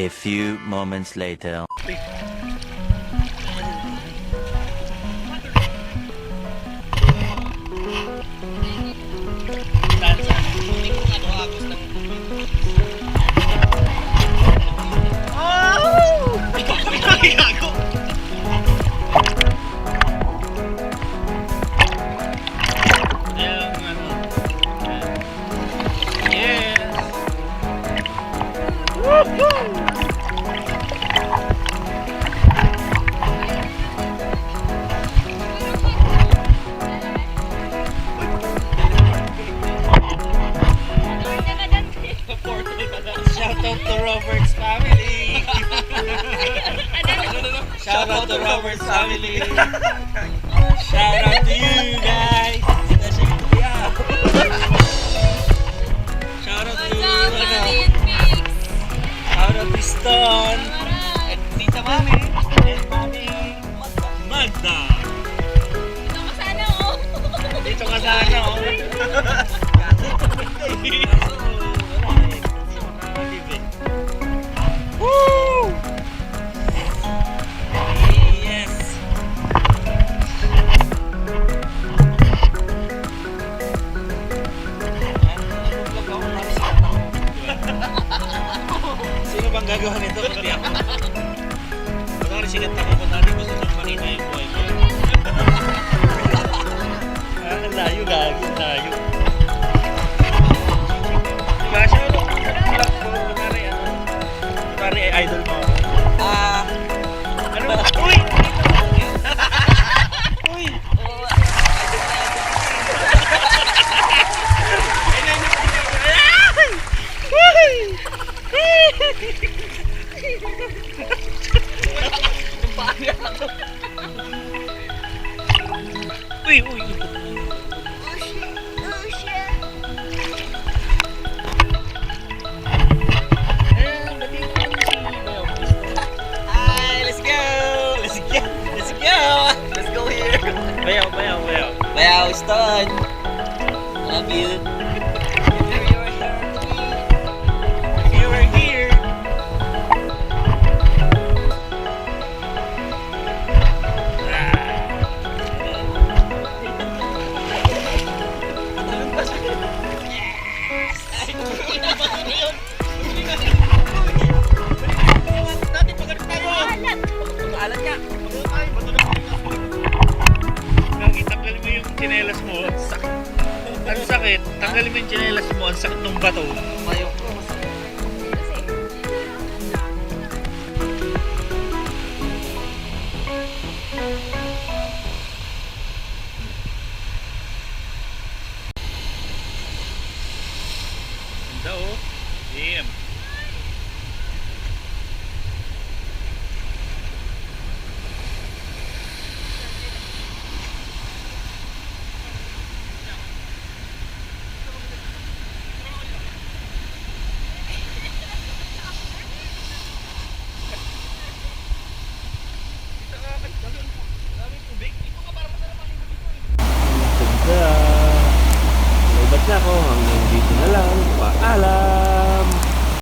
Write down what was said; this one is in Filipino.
A few moments later. Shout out to Robert's family. Shout out to Robert's family. Shout out to you guys. Shout out to shout out to Stone and Tita Mami and Mami Magda. Dito ka sana oh. Woo! Yes. Sino bang gagawa nito kundi ako? Kunwari sigat ako, kunwari gusto nyo makita yung buhay ko. Ang layo, gago, ang layo. Diba siya, ano? Kunwari idol mo ako. Ano ba? Uy! Uy! Uy! Uy! Bayaw, Stone. Love you. If you were here. Alat ka. Tanggalin mo yung tsinelas mo, sakit. Ang sakit, tanggalin mo yung tsinelas mo, ang sakit ng bato. Ayaw ko. Ganda oh. Damn. Ganda. Lubat na ako. Hanggang dito na lang. Paalam.